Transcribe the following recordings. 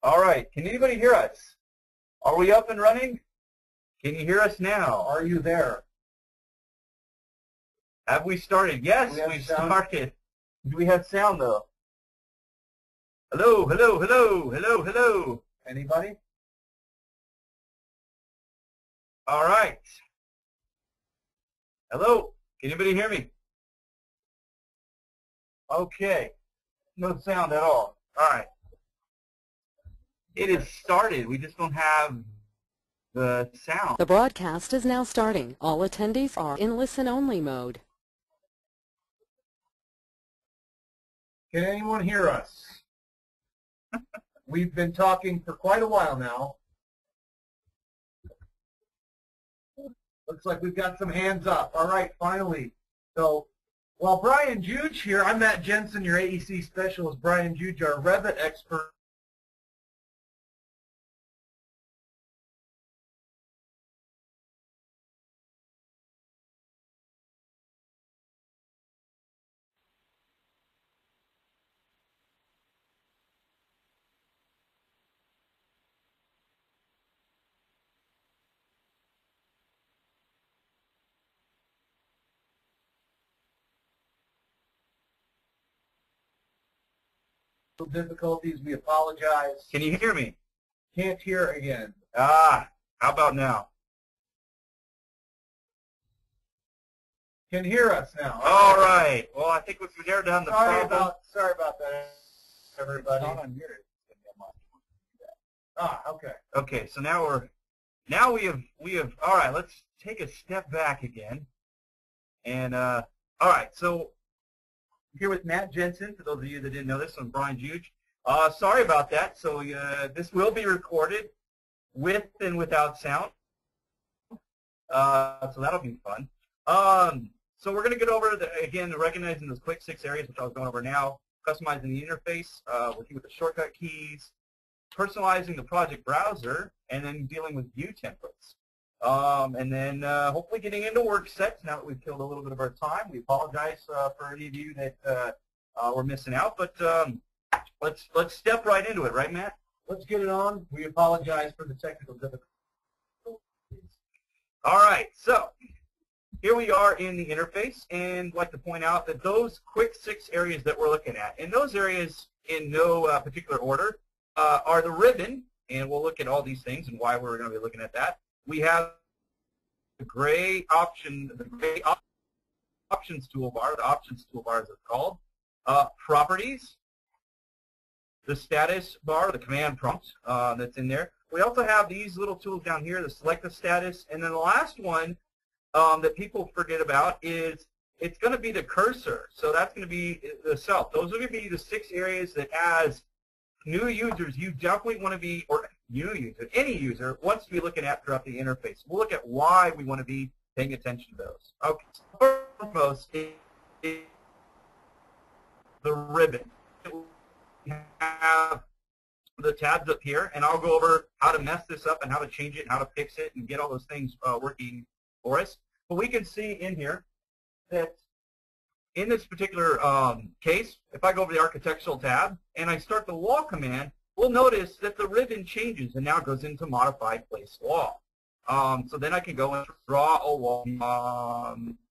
All right, can anybody hear us? Are we up and running? Can you hear us now? Are you there? Have we started? Yes, we've started. Do we have sound though? Hello, hello, hello, hello, hello. Anybody? All right. Hello, can anybody hear me? Okay, no sound at all. All right. It is started. We just don't have the sound. The broadcast is now starting. All attendees are in listen-only mode. Can anyone hear us? We've been talking for quite a while now. Looks like we've got some hands up. All right, finally. So, while Brian Juge here, I'm Matt Jensen, your AEC specialist. Brian Juge, our Revit expert. Difficulties, we apologize. Can you hear me? Can't hear again. How about now? Can hear us now. All right. Well, I think we've narrowed down the problem. Sorry about that, everybody. It's not on here. Okay. Okay, so now we have all right, let's take a step back again. And all right, so I'm here with Matt Jensen. For those of you that didn't know this, I'm Brian Juge. Sorry about that. So this will be recorded with and without sound. So that'll be fun. So we're going to get over, again, recognizing those quick 6 areas, which I was going over now, customizing the interface, working with the shortcut keys, personalizing the project browser, and then dealing with view templates. And then hopefully getting into work sets now that we've killed a little bit of our time. We apologize for any of you that were missing out, but let's step right into it, right, Matt? Let's get it on. We apologize for the technical difficulties. All right, so here we are in the interface, and I'd like to point out that those quick 6 areas that we're looking at, and those areas in no particular order, are the ribbon, and we'll look at all these things and why we're going to be looking at that. We have the gray options toolbar, the options toolbar as it's called, properties, the status bar, the command prompt that's in there. We also have these little tools down here, the selective status, and then the last one that people forget about is it's going to be the cursor. So that's going to be the self. Those are going to be the 6 areas that as new users you definitely want to be, or new user, any user wants to be looking at throughout the interface. We'll look at why we want to be paying attention to those. Okay, so foremost is the ribbon. We have the tabs up here, and I'll go over how to mess this up and how to change it and how to fix it and get all those things working for us. But we can see in here that in this particular case, if I go over the architectural tab and I start the wall command, we'll notice that the ribbon changes and now goes into modified place wall. So then I can go and draw a wall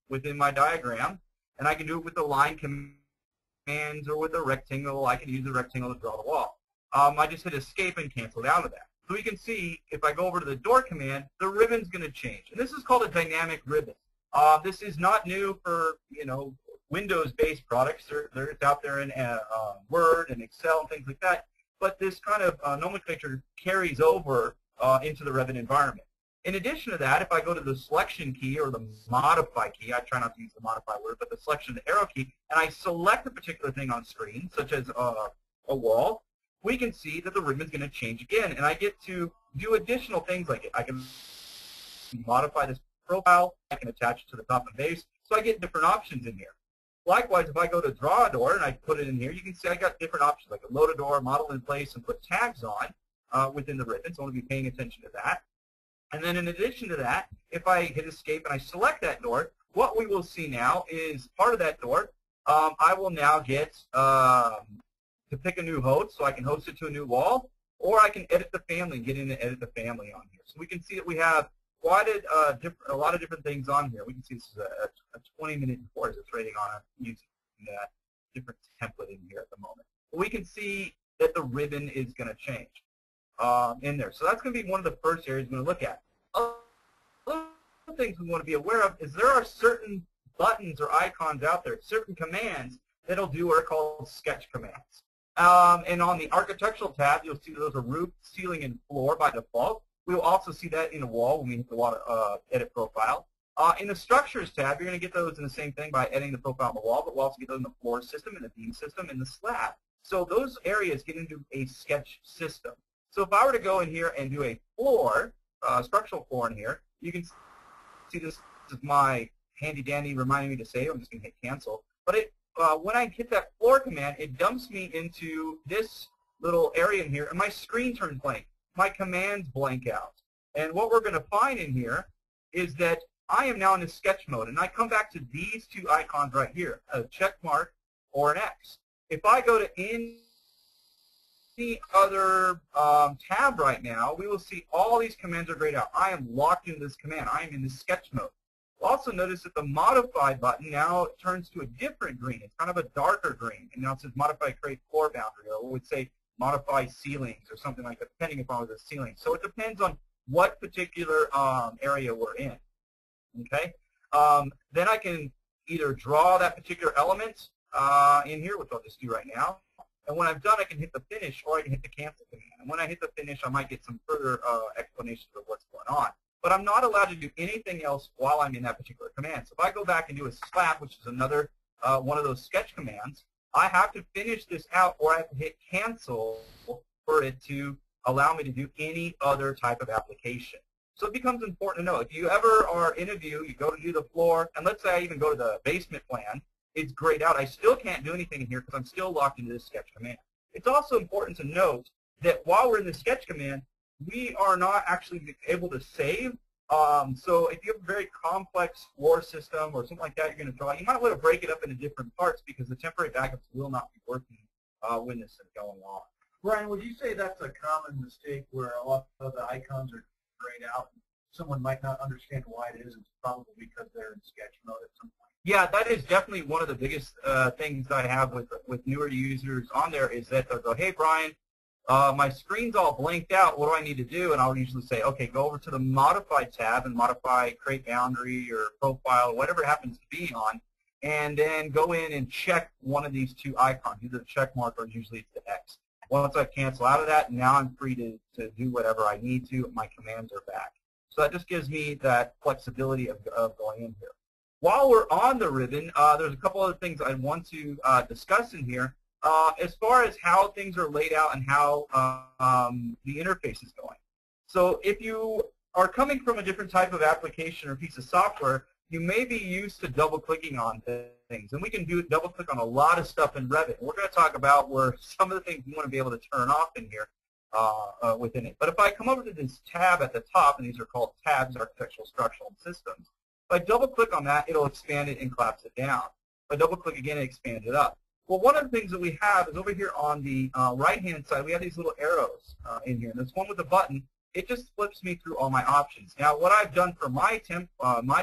within my diagram, and I can do it with the line commands or with a rectangle. I can use the rectangle to draw the wall. I just hit escape and cancel out of that. So we can see if I go over to the door command, the ribbon's going to change. And this is called a dynamic ribbon. This is not new for, Windows-based products. It's out there in Word and Excel and things like that. But this kind of nomenclature carries over into the Revit environment. In addition to that, if I go to the selection key or the modify key, I try not to use the modify word, but the selection, the arrow key, and I select a particular thing on screen, such as a wall, we can see that the ribbon's going to change again. And I get to do additional things like it. I can modify this profile. I can attach it to the top and base. So I get different options in here. Likewise, if I go to draw a door and I put it in here, you can see I got different options like a load a door, model in place, and put tags on within the ribbon. So I want to be paying attention to that. And then in addition to that, if I hit escape and I select that door, what we will see now is part of that door, I will now get to pick a new host, so I can host it to a new wall. or I can edit the family and get in and edit the family on here. So we can see that we have quite a lot of different things on here. We can see this is a 20-minute course that's rating on using that different template in here at the moment. But we can see that the ribbon is going to change in there. So that's going to be one of the first areas we're going to look at. Other things we want to be aware of is there are certain buttons or icons out there, certain commands that'll do what are called sketch commands. And on the architectural tab, you'll see those are roof, ceiling, and floor by default. We'll also see that in a wall when we hit the edit profile. In the structures tab, you're going to get those in the same thing by editing the profile on the wall, but we'll also get those in the floor system, and the beam system, and the slab. So those areas get into a sketch system. So if I were to go in here and do a floor, structural floor in here, you can see this is my handy dandy reminding me to save. I'm just going to hit cancel. But when I hit that floor command, it dumps me into this little area in here, and my screen turns blank. My commands blank out. And what we're going to find in here is that I am now in the sketch mode, and I come back to these two icons right here, a check mark or an X. If I go to any other tab right now, we will see all these commands are grayed out. I am locked into this command. I am in the sketch mode. Also notice that the modify button now turns to a different green. It's kind of a darker green. And now it says modify create floor boundary, or it would say modify ceilings or something like that, depending upon the ceiling. So it depends on what particular area we're in. Okay. Then I can either draw that particular element in here, which I'll just do right now. And when I'm done, I can hit the finish, or I can hit the cancel command. And when I hit the finish, I might get some further explanations of what's going on. But I'm not allowed to do anything else while I'm in that particular command. So if I go back and do a slap, which is another one of those sketch commands, I have to finish this out, or I have to hit cancel for it to allow me to do any other type of application. So it becomes important to know. If you ever are in a view, you go to do the floor, and let's say I even go to the basement plan, it's grayed out. I still can't do anything in here because I'm still locked into this sketch command. It's also important to note that while we're in the sketch command, we are not actually able to save. So if you have a very complex floor system or something like that you're going to draw, you might want to break it up into different parts because the temporary backups will not be working when this is going on. Brian, would you say that's a common mistake where a lot of the icons are grayed out? Someone might not understand why it is. It's probably because they're in sketch mode at some point. Yeah, that is definitely one of the biggest things I have with newer users on there is that they'll go, hey, Brian, my screen's all blanked out. What do I need to do? And I'll usually say, okay, go over to the Modify tab and modify Create Boundary or Profile, whatever it happens to be on, and then go in and check one of these two icons, either the check mark or usually it's the X. Once I cancel out of that, now I'm free to do whatever I need to. My commands are back. So that just gives me that flexibility of going in here. While we're on the ribbon, there's a couple other things I want to discuss in here. As far as how things are laid out and how the interface is going. So if you are coming from a different type of application or piece of software, you may be used to double-clicking on things. And we can do double-click on a lot of stuff in Revit. We're going to talk about where some of the things we want to be able to turn off in here within it. But if I come over to this tab at the top, and these are called tabs, Architectural, Structural, and Systems, if I double-click on that, it'll expand it and collapse it down. If I double-click again, it expands it up. Well, one of the things that we have is over here on the right-hand side, we have these little arrows in here. And this one with the button, it just flips me through all my options. Now, what I've done for my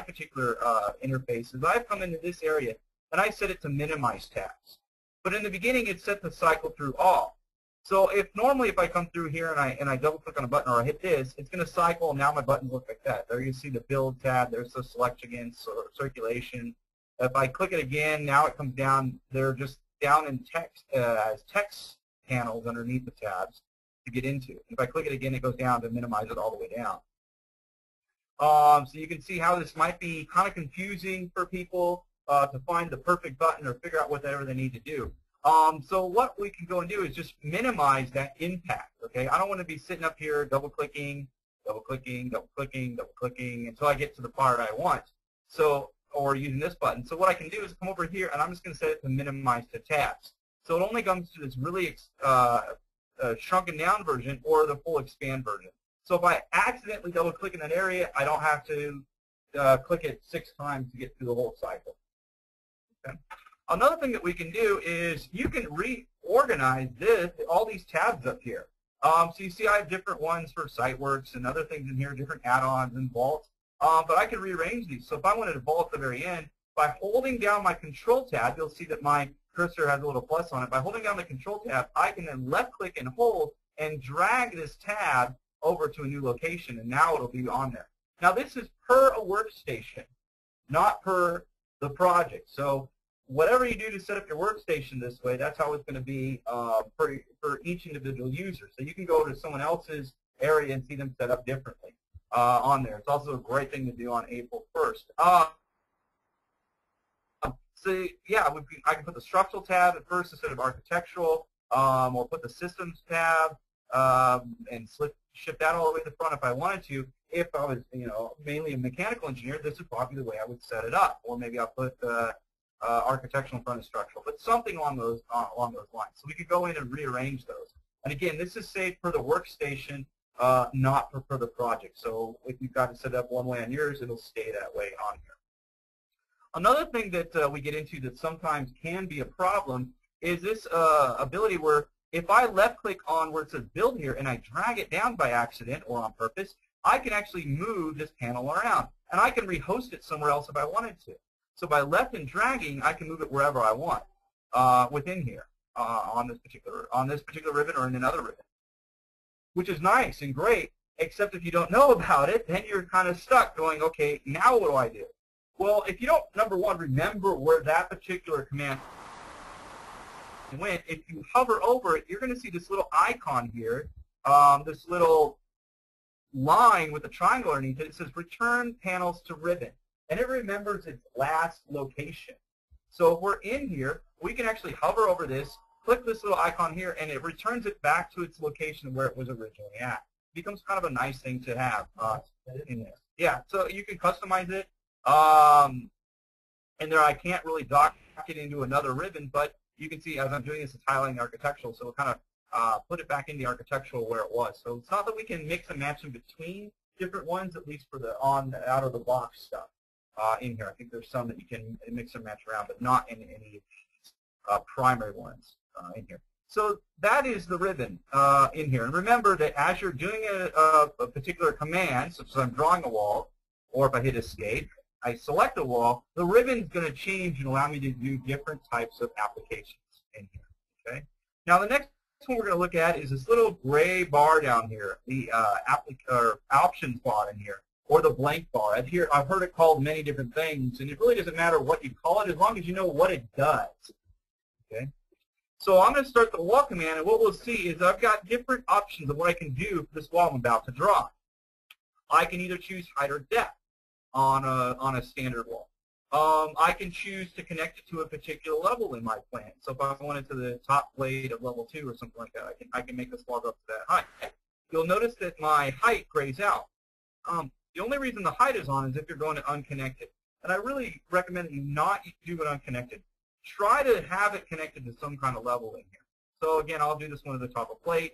particular interface is I've come into this area, and I set it to minimize tabs. But in the beginning, it's set to cycle through all. So normally if I come through here and I double-click on a button or I hit this, it's going to cycle, and now my buttons look like that. There you see the Build tab. There's the Select against or Circulation. If I click it again, now it comes down. They're just down in text as text panels underneath the tabs to get into. If I click it again, it goes down to minimize it all the way down. So you can see how this might be kind of confusing for people to find the perfect button or figure out whatever they need to do. So what we can go and do is just minimize that impact. Okay, I don't want to be sitting up here double-clicking, double-clicking, double-clicking, double-clicking until I get to the part I want. So or using this button. So what I can do is come over here, and I'm just going to set it to minimize to tabs. So it only comes to this really shrunken down version or the full expand version. So if I accidentally double click in that area, I don't have to click it 6 times to get through the whole cycle. Okay. Another thing that we can do is you can reorganize all these tabs up here. So you see I have different ones for SiteWorks and other things in here, different add-ons and vaults. But I can rearrange these. So if I wanted a vault at the very end, by holding down my Control tab, you'll see that my cursor has a little plus on it. By holding down the Control tab, I can then left-click and hold and drag this tab over to a new location, and now it'll be on there. Now this is per a workstation, not per the project. So whatever you do to set up your workstation this way, that's how it's going to be for each individual user. So you can go to someone else's area and see them set up differently on there. It's also a great thing to do on April 1st. So yeah, I can put the structural tab at first instead of architectural, or put the systems tab and shift that all the way to the front if I wanted to. If I was, mainly a mechanical engineer, this is probably the way I would set it up. Or maybe I'll put architectural in front of structural, but something along those lines. So we could go in and rearrange those. And again, this is saved for the workstation, not for the project. So if you've got it set up one way on yours, it'll stay that way on here. Another thing that we get into that sometimes can be a problem is this ability where if I left-click on where it says Build here and I drag it down by accident or on purpose, I can actually move this panel around, and I can rehost it somewhere else if I wanted to. So by left and dragging, I can move it wherever I want within here on this particular ribbon or in another ribbon, which is nice and great. Except if you don't know about it, then you're kind of stuck going, okay, now what do I do? Well, if you don't, number one, remember where that particular command went, if you hover over it, you're going to see this little icon here, this little line with a triangle underneath it. It says Return Panels to Ribbon, and it remembers its last location. So if we're in here, we can actually hover over this, click this little icon here, and it returns it back to its location where it was originally at. It becomes kind of a nice thing to have in this. Yeah, so you can customize it. And there I can't really dock it into another ribbon, but you can see as I'm doing this, it's highlighting architectural, so we'll kind of put it back in the architectural where it was. So it's not that we can mix and match in between different ones, at least for the out of the box stuff in here. I think there's some that you can mix and match around, but not in any primary ones in here. So that is the ribbon in here. And remember that as you're doing a particular command, such as I'm drawing a wall, or if I hit Escape, I select a wall, the ribbon is going to change and allow me to do different types of applications in here. Okay. Now the next one we're going to look at is this little gray bar down here, the options bar in here, or the blank bar. I've heard it called many different things, and it really doesn't matter what you call it as long as you know what it does. Okay. So I'm going to start the wall command, and what we'll see is I've got different options of what I can do for this wall I'm about to draw. I can either choose height or depth on a standard wall. I can choose to connect it to a particular level in my plan. So if I wanted to the top blade of level 2 or something like that, I can make this wall go up to that height. You'll notice that my height grays out. The only reason the height is on is if you're going to unconnected. And I really recommend that you not do it unconnected. Try to have it connected to some kind of level in here. So again, I'll do this one at the top of plate.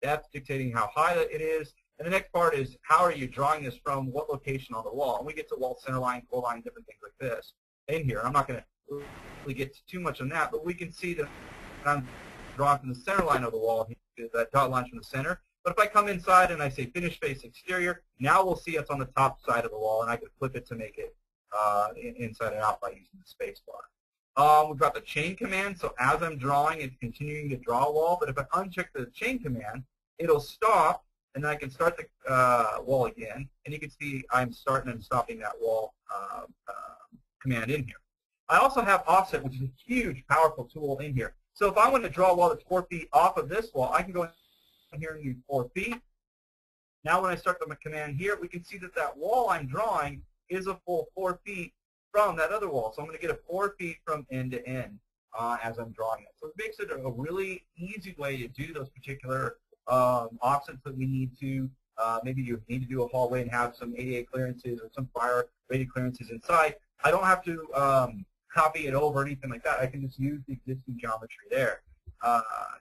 That's dictating how high it is. And the next part is how are you drawing this from what location on the wall? And we get to wall center line, core line, different things like this in here. I'm not going to really get too much on that, but we can see that I'm drawing from the center line of the wall. That dot line from the center. But if I come inside and I say finish face exterior, now we'll see it's on the top side of the wall, and I can flip it to make it inside and out by using the space bar. We've got the chain command, so as I'm drawing, it's continuing to draw a wall. But if I uncheck the chain command, it'll stop, and then I can start the wall again. And you can see I'm starting and stopping that wall command in here. I also have offset, which is a huge, powerful tool in here. So if I want to draw a wall that's 4 feet off of this wall, I can go in here and use 4 feet. Now when I start the command here, we can see that that wall I'm drawing is a full 4 feet from that other wall. So I'm going to get a 4 feet from end to end as I'm drawing it. So it makes it a really easy way to do those particular offsets that we need to. Maybe you need to do a hallway and have some ADA clearances or some fire rated clearances inside. I don't have to copy it over or anything like that. I can just use the existing geometry there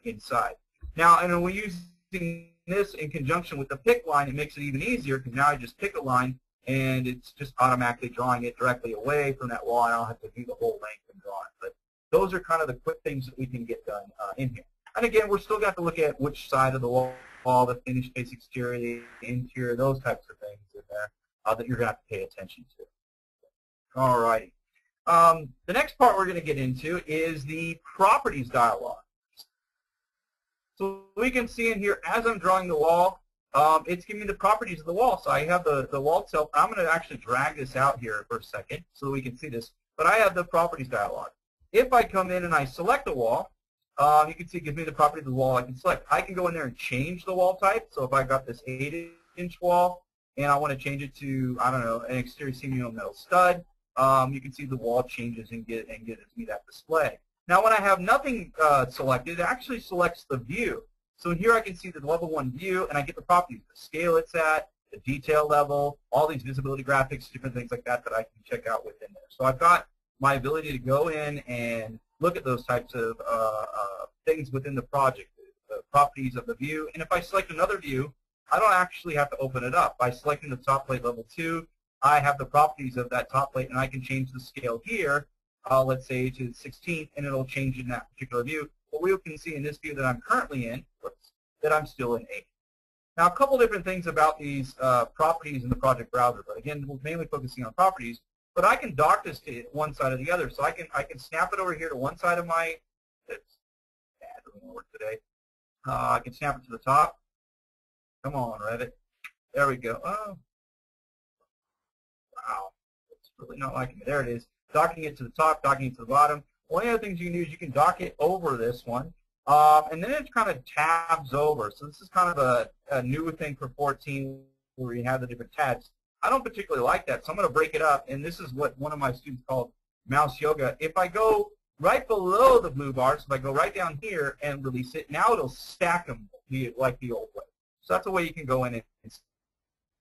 inside. Now, and when we're using this in conjunction with the pick line, it makes it even easier because now I just pick a line and it's just automatically drawing it directly away from that wall. I don't have to do the whole length and draw it. But those are kind of the quick things that we can get done in here. And again, we're still got to look at which side of the wall, the finished face exterior, the interior, those types of things in there that you're going to have to pay attention to. All right. The next part we're going to get into is the properties dialog. So we can see in here, as I'm drawing the wall, it's giving me the properties of the wall. So I have the wall itself. I'm going to actually drag this out here for a second so that we can see this. But I have the properties dialog. If I come in and I select the wall, you can see it gives me the properties of the wall I can select. I can go in there and change the wall type. So if I got this 8-inch wall and I want to change it to, I don't know, an exterior seam metal stud, you can see the wall changes and get me that display. Now when I have nothing selected, it actually selects the view. So here I can see the level 1 view, and I get the properties, the scale it's at, the detail level, all these visibility graphics, different things like that that I can check out within there. So I've got my ability to go in and look at those types of things within the project, the properties of the view. And if I select another view, I don't actually have to open it up. By selecting the top plate level 2, I have the properties of that top plate, and I can change the scale here, let's say to 16th, and it'll change in that particular view. But we can see in this view that I'm currently in, that I'm still in 8. Now, a couple different things about these properties in the project browser, but again, we're mainly focusing on properties. But I can dock this to one side or the other, so I can snap it over here to one side of my. It doesn't work today. I can snap it to the top. Come on, Revit. There we go. Oh, wow, it's really not liking it. There it is. Docking it to the top, docking it to the bottom. One of the things you can do is you can dock it over this one, and then it kind of tabs over. So this is kind of a new thing for 14 where you have the different tabs. I don't particularly like that, so I'm going to break it up, and this is what one of my students called mouse yoga. If I go right below the blue bars, if I go right down here and release it, now it'll stack them like the old way. So that's a way you can go in and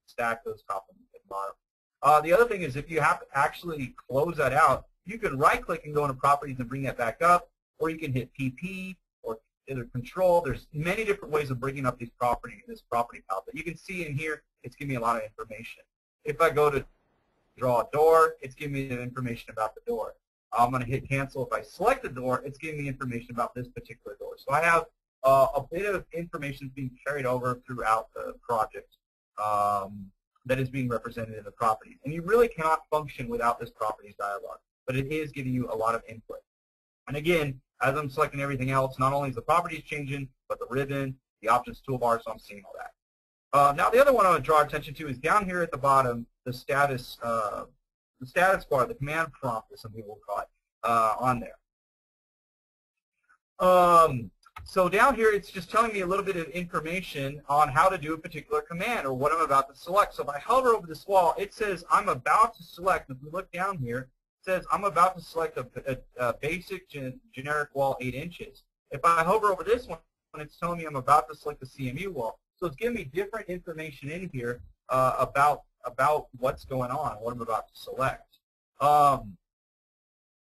stack those top and bottom. The other thing is if you have to actually close that out, you can right-click and go into Properties and bring that back up, or you can hit PP or either Control. There's many different ways of bringing up these properties, this property palette. But you can see in here, it's giving me a lot of information. If I go to draw a door, it's giving me the information about the door. I'm going to hit Cancel. If I select the door, it's giving me information about this particular door. So I have a bit of information being carried over throughout the project that is being represented in the properties. And you really cannot function without this properties dialog, but it is giving you a lot of input. And again, as I'm selecting everything else, not only is the properties changing, but the ribbon, the options toolbar, so I'm seeing all that. Now the other one I want to draw attention to is down here at the bottom, the status bar, the command prompt, as some people will call it, on there. So down here, it's just telling me a little bit of information on how to do a particular command or what I'm about to select. So if I hover over this wall, it says I'm about to select. If we look down here, it says I'm about to select a basic generic wall 8 inches. If I hover over this one, it's telling me I'm about to select the CMU wall. So it's giving me different information in here about what's going on, what I'm about to select.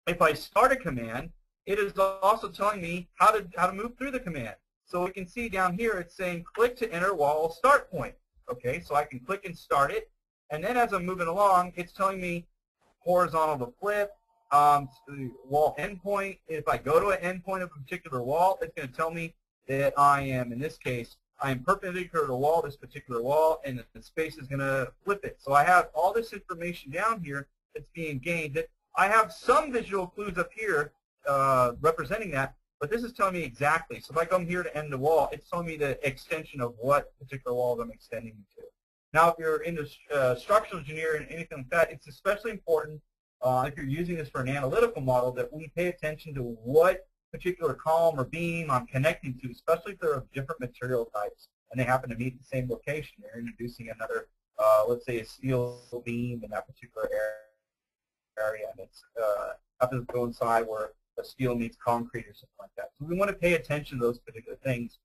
If I start a command, it is also telling me how to move through the command. So we can see down here it's saying click to enter wall start point. Okay, so I can click and start it, and then as I'm moving along, it's telling me horizontal to flip, wall endpoint. If I go to an endpoint of a particular wall, it's going to tell me that I am, in this case, I am perpendicular to the wall, this particular wall, and the space is going to flip it. So I have all this information down here that's being gained. I have some visual clues up here representing that, but this is telling me exactly. So if I come here to end the wall, it's telling me the extension of what particular walls I'm extending to. Now, if you're into structural engineering and anything like that, it's especially important if you're using this for an analytical model that we pay attention to what particular column or beam I'm connecting to, especially if they're of different material types and they happen to meet the same location. You're introducing another, let's say, a steel beam in that particular area, and it's happens to go inside where a steel meets concrete or something like that. So we want to pay attention to those particular things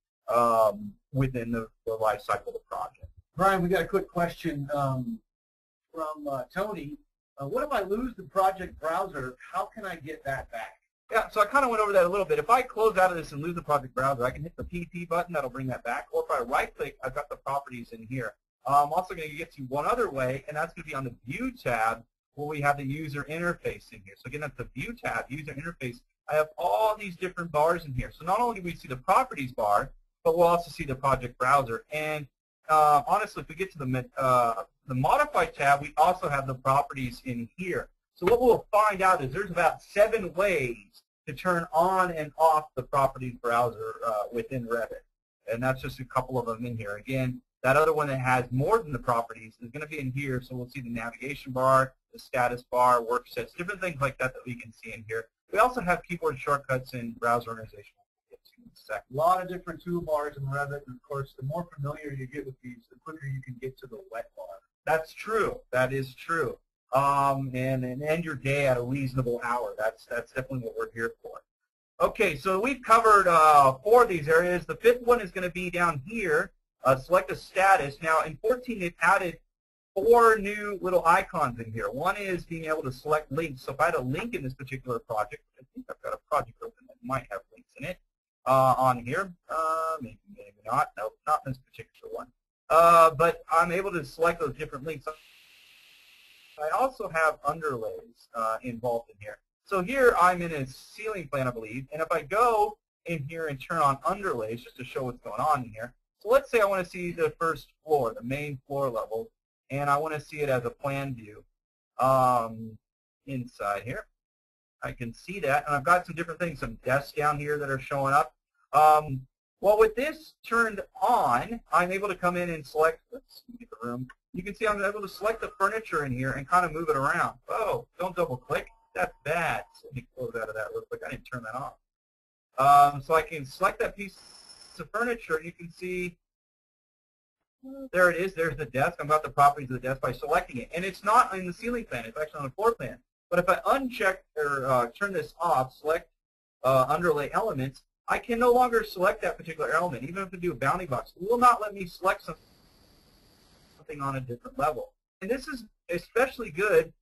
within the life cycle of the project. Brian, we got a quick question from Tony. What if I lose the project browser? How can I get that back? Yeah, so I kind of went over that a little bit. If I close out of this and lose the project browser, I can hit the PP button. That'll bring that back. Or if I right-click, I've got the properties in here. I'm also going to get to one other way, and that's going to be on the View tab where we have the user interface in here. So again, that's the View tab, user interface. I have all these different bars in here. So not only do we see the properties bar, but we'll also see the project browser. And honestly, if we get to the modify tab, we also have the properties in here. So what we'll find out is there's about 7 ways to turn on and off the properties browser within Revit. And that's just a couple of them in here. Again, that other one that has more than the properties is going to be in here. So we'll see the navigation bar, the status bar, work sets, different things like that that we can see in here. We also have keyboard shortcuts and browser organization. We'll get to in a second. A lot of different toolbars in Revit, and of course, the more familiar you get with these, the quicker you can get to the wet bar. That's true. That is true. And end your day at a reasonable hour. That's definitely what we're here for. Okay, so we've covered 4 of these areas. The 5th one is going to be down here. Selective Status. Now, in 14, they've added 4 new little icons in here. One is being able to select links. So if I had a link in this particular project, I think I've got a project open that might have links in it on here. Maybe not. Nope, not in this particular one. But I'm able to select those different links. I also have underlays involved in here. So here I'm in a ceiling plan, I believe, and if I go in here and turn on underlays just to show what's going on in here, so let's say I want to see the first floor, the main floor level, and I want to see it as a plan view inside here. I can see that, and I've got some different things, some desks down here that are showing up. Well, with this turned on, I'm able to come in and select, let's get the room. You can see I'm able to select the furniture in here and kind of move it around. Oh, don't double click. That's bad. So let me close out of that real quick. I didn't turn that off. So I can select that piece of furniture, and you can see, there it is. There's the desk. I've got the properties of the desk by selecting it. And it's not in the ceiling plan. It's actually on the floor plan. But if I uncheck or turn this off, select underlay elements, I can no longer select that particular element. Even if I do a bounding box, it will not let me select something on a different level. And this is especially good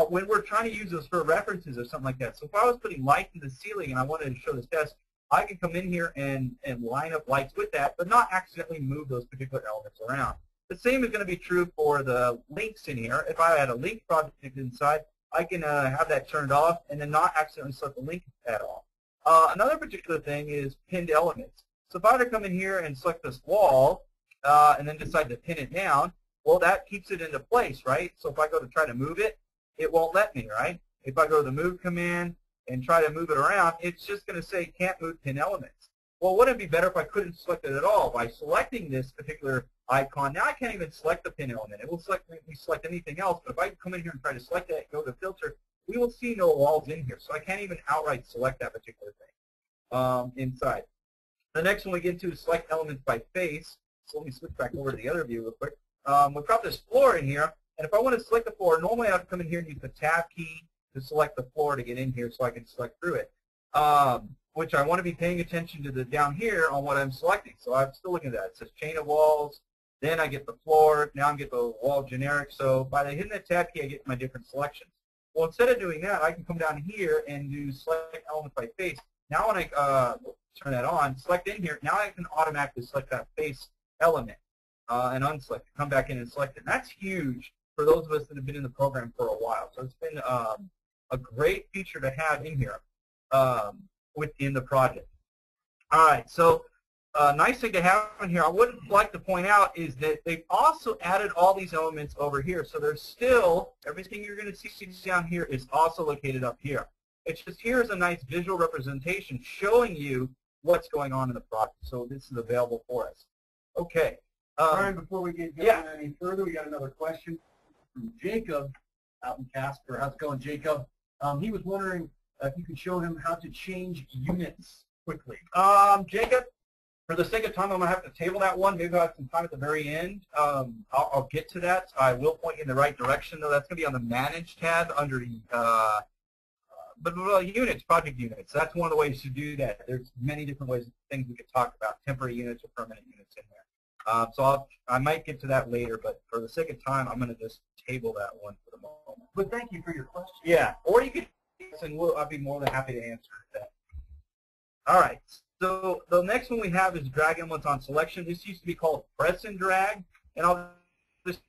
when we're trying to use this for references or something like that. So if I was putting lights in the ceiling and I wanted to show this desk, I can come in here and line up lights with that, but not accidentally move those particular elements around. The same is going to be true for the links in here. If I had a link project inside, I can have that turned off and then not accidentally select the link at all. Another particular thing is pinned elements. So if I were to come in here and select this wall and then decide to pin it down, well, that keeps it into place, right? So if I go to try to move it, it won't let me, right? If I go to the Move command and try to move it around, it's just going to say can't move pin elements. Well, wouldn't it be better if I couldn't select it at all? By selecting this particular icon, now I can't even select the pin element. It will make me select anything else, but if I come in here and try to select that, go to Filter, we will see no walls in here. So I can't even outright select that particular thing inside. The next one we get into is Select Elements by Face. So let me switch back over to the other view real quick. We've got this floor in here, and if I want to select the floor, normally I have to come in here and use the Tab key to select the floor to get in here so I can select through it, which I want to be paying attention to the down here on what I'm selecting. So I'm still looking at that. It says chain of walls, then I get the floor, now I get the wall generic. So by hitting the Tab key, I get my different selections. Well, instead of doing that, I can come down here and do Select Element by Face. Now when I turn that on, select in here, now I can automatically select that face element and unselect it, come back in and select it. And that's huge for those of us that have been in the program for a while. So it's been a great feature to have in here within the project. All right, so nice thing to have in here, I would like to point out is that they've also added all these elements over here. So there's still, everything you're going to see down here is also located up here. It's just here's a nice visual representation showing you what's going on in the project. So this is available for us. Okay. Brian, before we get going any further, we got another question from Jacob out in Casper. How's it going, Jacob? He was wondering if you could show him how to change units quickly. Jacob, for the sake of time, I'm going to have to table that one. Maybe I'll have some time at the very end. I'll get to that. I will point you in the right direction, though. That's going to be on the Manage tab under units, project units. That's one of the ways to do that. There's many different ways, things we could talk about, temporary units or permanent units in there. So I might get to that later, but for the sake of time, I'm going to just table that one for the moment. But thank you for your question. Yeah, or you could, and I'll be more than happy to answer that. All right, so the next one we have is drag elements on selection. This used to be called press and drag, and I'll just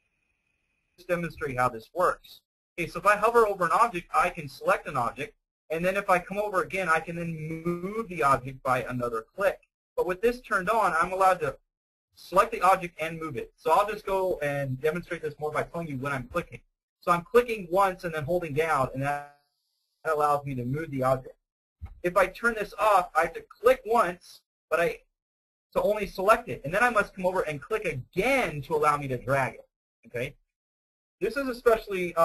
demonstrate how this works. Okay, so if I hover over an object, I can select an object, And then if I come over again, I can then move the object by another click. But with this turned on, I'm allowed to select the object and move it. So I'll just go and demonstrate this more by telling you when I'm clicking. So I'm clicking once and then holding down, and that allows me to move the object. If I turn this off, I have to click once, but to only select it. And then I must come over and click again to allow me to drag it. Okay? This is especially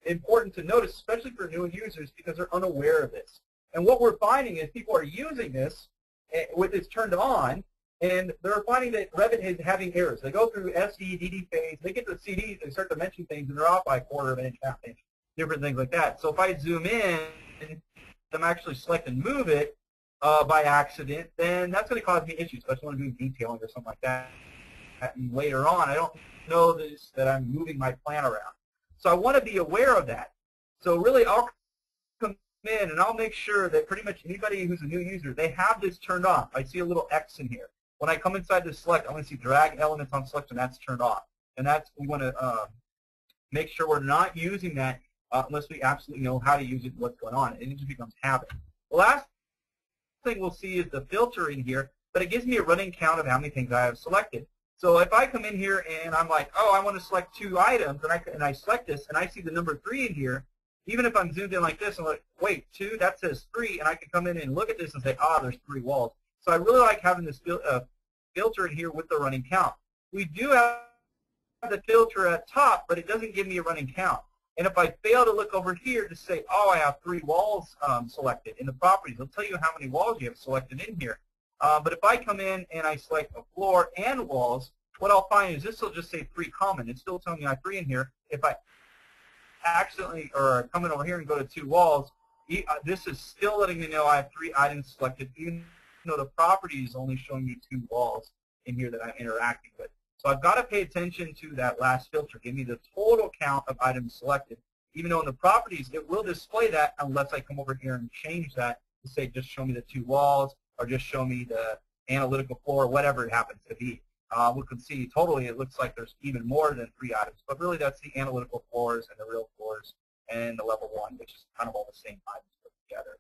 important to notice, especially for new users, because they're unaware of this. And what we're finding is people are using this with this turned on, and they're finding that Revit is having errors. They go through SD, DD phase, they get to CDs, they start to mention things, and they're off by a quarter of an inch, half inch, different things like that. So if I zoom in, I'm actually select and move it by accident, then that's going to cause me issues, especially when I'm doing detailing or something like that. And later on, I don't know that I'm moving my plan around. So I want to be aware of that. So really, I'll come in and I'll make sure that pretty much anybody who's a new user, they have this turned off. I see a little X in here. When I come inside the select, I'm going to see drag elements on select, and that's turned off. And that's, we want to make sure we're not using that unless we absolutely know how to use it and what's going on. And it just becomes habit. The last thing we'll see is the filter in here, but it gives me a running count of how many things I have selected. So if I come in here and I'm like, oh, I want to select 2 items, and I select this, and I see the number 3 in here, even if I'm zoomed in like this, I'm like, wait, 2, that says 3, and I can come in and look at this and say, ah, there's 3 walls. So I really like having this filter in here with the running count. We do have the filter at top, but it doesn't give me a running count. And if I fail to look over here to say, oh, I have 3 walls selected in the properties, it'll tell you how many walls you have selected in here. But if I come in and I select a floor and walls, what I'll find is this will just say 3 common. It's still telling me I have 3 in here. If I accidentally or come in over here and go to 2 walls, this is still letting me know I have 3 items selected, even though the property is only showing me 2 walls in here that I'm interacting with. So I've got to pay attention to that last filter. Give me the total count of items selected. Even though in the properties it will display that unless I come over here and change that to say just show me the 2 walls or just show me the analytical floor, whatever it happens to be. We can see totally it looks like there's even more than 3 items, but really that's the analytical floors and the real floors and the level 1, which is kind of all the same items put together.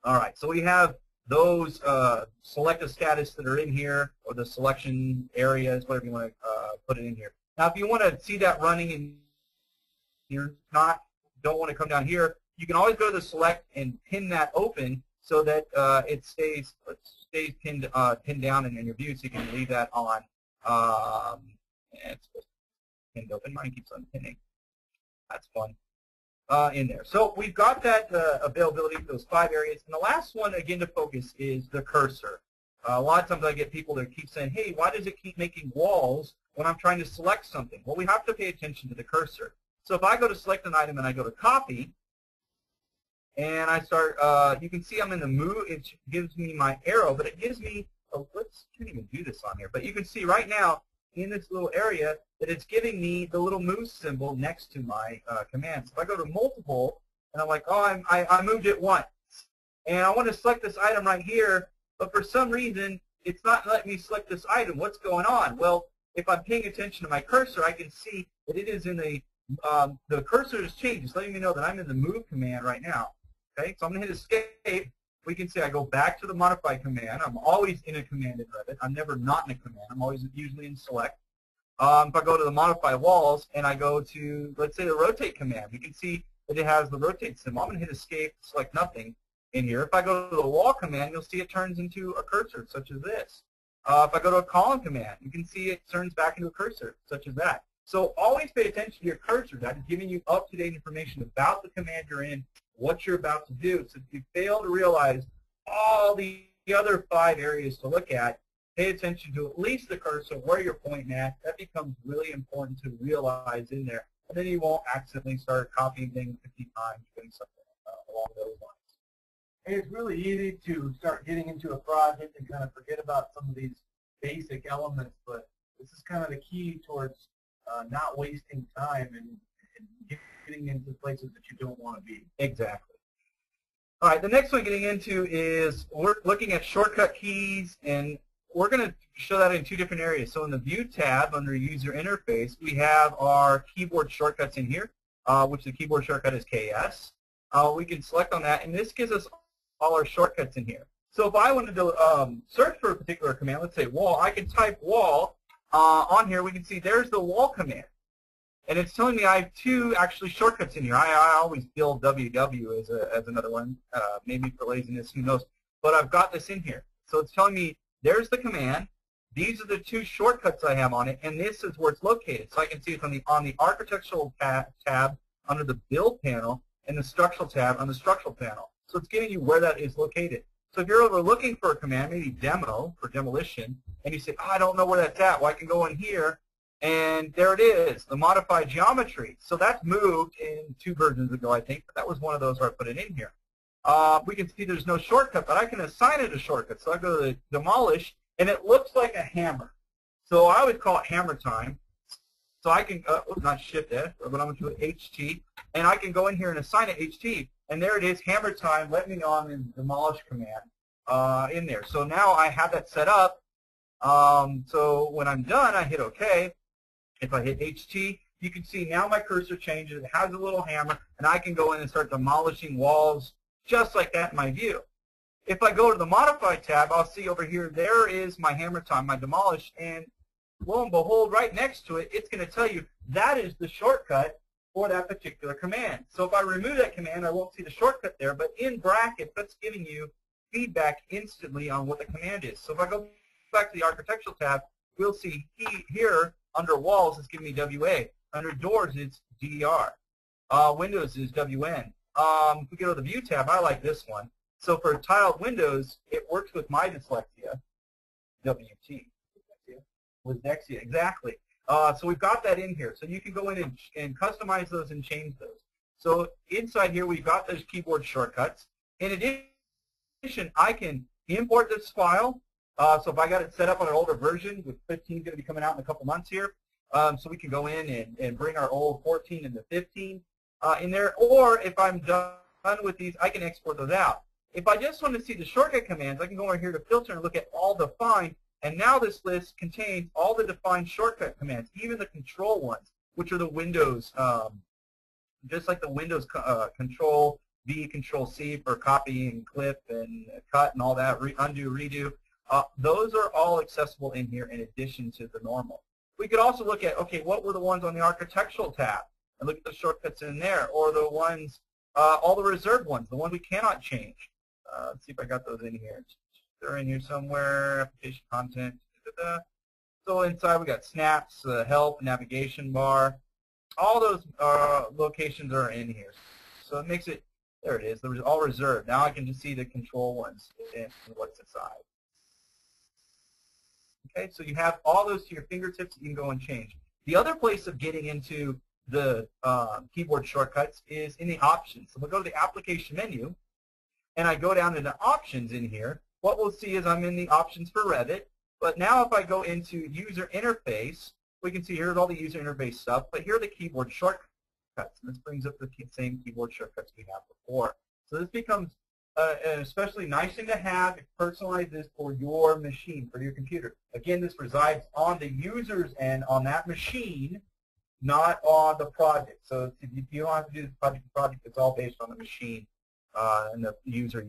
All right, so we have those selective status that are in here, or the selection areas, whatever you want to put it in here. Now, if you want to see that running and you're don't want to come down here, you can always go to the select and pin that open so that it stays pinned down in your view, so you can leave that on. It's pinned open. Mine keeps on pinning. That's fun. In there. So we've got that availability for those 5 areas. And the last one, again, to focus is the cursor. A lot of times I get people that keep saying, hey, why does it keep making walls when I'm trying to select something? Well, we have to pay attention to the cursor. So if I go to select an item and I go to copy, and I start, you can see I'm in the move. It gives me my arrow, but it gives me, can't even do this on here, but you can see right now in this little area that it's giving me the little move symbol next to my commands. If I go to multiple, and I'm like, oh, I moved it once, and I want to select this item right here, but for some reason, it's not letting me select this item. What's going on? Well, if I'm paying attention to my cursor, I can see that it is in the cursor has changed. It's letting me know that I'm in the move command right now. Okay, so I'm going to hit escape. We can see I go back to the modify command. I'm always in a command in Revit. I'm never not in a command. I'm always usually in select. If I go to the modify walls and I go to, let's say, the rotate command, we can see that it has the rotate symbol. I'm going to hit escape, select nothing in here. If I go to the wall command, you'll see it turns into a cursor, such as this. If I go to a column command, you can see it turns back into a cursor, such as that. So always pay attention to your cursor. That is giving you up-to-date information about the command you're in, what you're about to do. So if you fail to realize all the other 5 areas to look at, pay attention to at least the cursor, where you're pointing at. That becomes really important to realize in there. And then you won't accidentally start copying things 50 times, doing something along those lines. And it's really easy to start getting into a project and kind of forget about some of these basic elements, but this is kind of the key towards not wasting time and getting into places that you don't want to be. Exactly. All right, the next one getting into is we're looking at shortcut keys, and we're going to show that in 2 different areas. So in the View tab under User Interface, we have our keyboard shortcuts in here, which the keyboard shortcut is KS. we can select on that, and this gives us all our shortcuts in here. So if I wanted to search for a particular command, let's say wall, I can type wall. On here we can see there's the wall command. And it's telling me I have two actually shortcuts in here. I always build WW as another one, maybe for laziness, who knows. But I've got this in here. So it's telling me there's the command. These are the two shortcuts I have on it, and this is where it's located. So I can see it's on the architectural tab under the build panel and the structural tab on the structural panel. So it's giving you where that is located. So if you're over looking for a command, maybe demo for demolition, and you say, oh, I don't know where that's at, well, I can go in here, and there it is, the modified geometry. So that's moved in 2 versions ago, I think, but that was one of those where I put it in here. We can see there's no shortcut, but I can assign it a shortcut. So I go to demolish, and it looks like a hammer. So I always call it hammer time. So I can, not shift F, but I'm going to do HT, and I can go in here and assign it HT, and there it is, hammer time. Let me know I'm in the demolish command in there. So now I have that set up. So when I'm done, I hit OK. If I hit HT, you can see now my cursor changes. It has a little hammer, and I can go in and start demolishing walls just like that in my view. If I go to the Modify tab, I'll see over here, there is my hammer time, my demolish, and lo and behold, right next to it, it's going to tell you that is the shortcut for that particular command. So if I remove that command, I won't see the shortcut there, but in brackets, that's giving you feedback instantly on what the command is. So if I go back to the Architectural tab, we'll see here, under walls, it's giving me WA. Under doors, it's DER. Windows is WN. If we go to the View tab, I like this one. So for tiled windows, it works with my dyslexia, WT. With Dexia, exactly. So we've got that in here. So you can go in and customize those and change those. So inside here, we've got those keyboard shortcuts. In addition, I can import this file. So if I got it set up on an older version, with 15 going to be coming out in a couple months here, so we can go in and bring our old 14 into 15 in there. Or if I'm done with these, I can export those out. If I just want to see the shortcut commands, I can go over here to filter and look at all defined. And now this list contains all the defined shortcut commands, even the control ones, which are the Windows, just like the Windows Control V, Control C for copy and clip and cut and all that, undo, redo. Those are all accessible in here in addition to the normal. We could also look at, okay, what were the ones on the Architectural tab? And look at the shortcuts in there, or the ones, all the reserved ones, the ones we cannot change. Let's see if I got those in here. They're in here somewhere, application content. So inside we got snaps, help, navigation bar. All those locations are in here. So it makes it, there it is, they're all reserved. Now I can just see the control ones and what's inside. Okay, so you have all those to your fingertips that you can go and change. The other place of getting into the keyboard shortcuts is in the options. So we'll go to the application menu, and I go down to the options in here. What we'll see is I'm in the options for Revit, but now if I go into user interface, we can see here's all the user interface stuff, but here are the keyboard shortcuts. And this brings up the same keyboard shortcuts we have before. So this becomes an especially nice thing to have. Personalize this for your machine, for your computer. Again, this resides on the user's end on that machine, not on the project. So if you don't have to do this project to project, it's all based on the machine and the user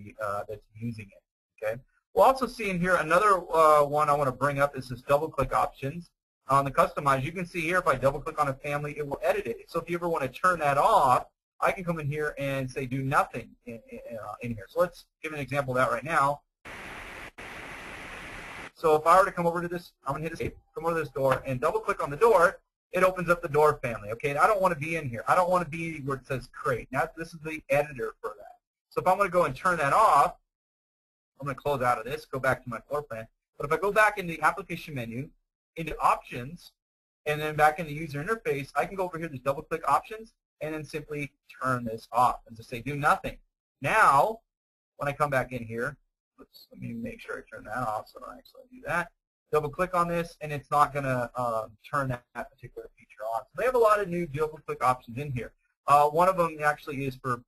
that's using it. Okay. We'll also see in here another one I want to bring up is this double-click options. On the customize, you can see here if I double-click on a family, it will edit it. So if you ever want to turn that off, I can come in here and say do nothing in here. So let's give an example of that right now. So if I were to come over to this, I'm going to hit escape, come over to this door, and double-click on the door, it opens up the door family. Okay, and I don't want to be in here. I don't want to be where it says create. Now this is the editor for that. So if I'm going to go and turn that off, I'm going to close out of this, go back to my floor plan. But if I go back in the application menu, into options, and then back in the user interface, I can go over here to double-click options, and then simply turn this off and just say do nothing. Now, when I come back in here, let me make sure I turn that off so I don't actually do that. Double-click on this, and it's not going to turn that particular feature on. So they have a lot of new double-click options in here. One of them actually is for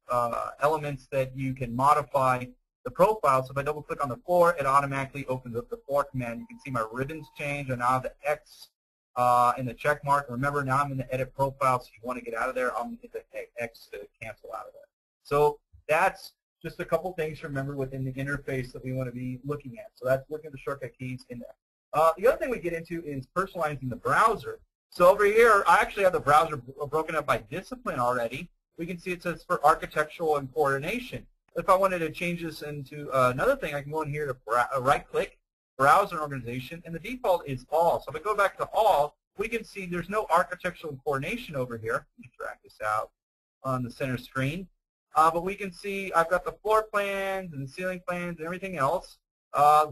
elements that you can modify the profile. So if I double-click on the floor, it automatically opens up the floor command. You can see my ribbons change. I now have the X in the check mark. Remember, now I'm in the edit profile, so if you want to get out of there, I'm going to hit the X to cancel out of there. So that's just a couple things to remember within the interface that we want to be looking at. So that's looking at the shortcut keys in there. The other thing we get into is personalizing the browser. So over here, I actually have the browser broken up by discipline already. We can see it says for architectural and coordination. If I wanted to change this into another thing, I can go in here to right-click, browser organization, and the default is all. So if I go back to all, we can see there's no architectural and coordination over here. Let me drag this out on the center screen. But we can see I've got the floor plans and the ceiling plans and everything else,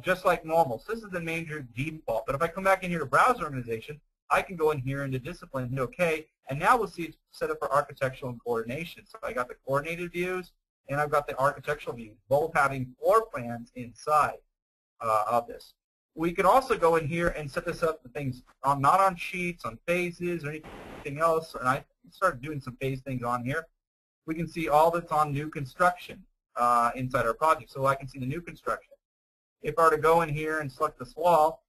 just like normal. So this is the major default. But if I come back in here to browser organization, I can go in here into discipline and hit OK, and now we'll see it's set up for architectural and coordination. So I got the coordinated views, and I've got the architectural views, both having floor plans inside of this. We could also go in here and set this up for things not on sheets, on phases, or anything else. And I started doing some phase things on here. We can see all that's on new construction inside our project. So I can see the new construction. If I were to go in here and select this wall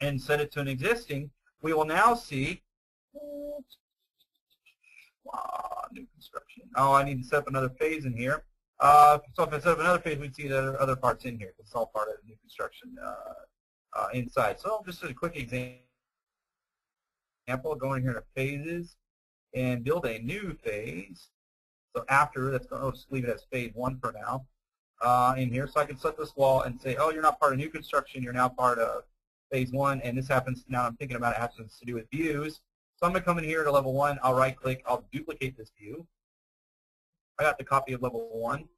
and set it to an existing, we will now see new construction. Oh, I need to set up another phase in here. So if I set up another phase, we'd see the other parts in here. It's all part of the new construction inside. So just a quick example, going here to phases and build a new phase. So after, that's going to just leave it as phase 1 for now in here. So I can set this wall and say, oh, you're not part of new construction. You're now part of phase 1. And this happens, now I'm thinking about it, has to do with views. So I'm going to come in here to level 1. I'll right-click. I'll duplicate this view. I got the copy of level 1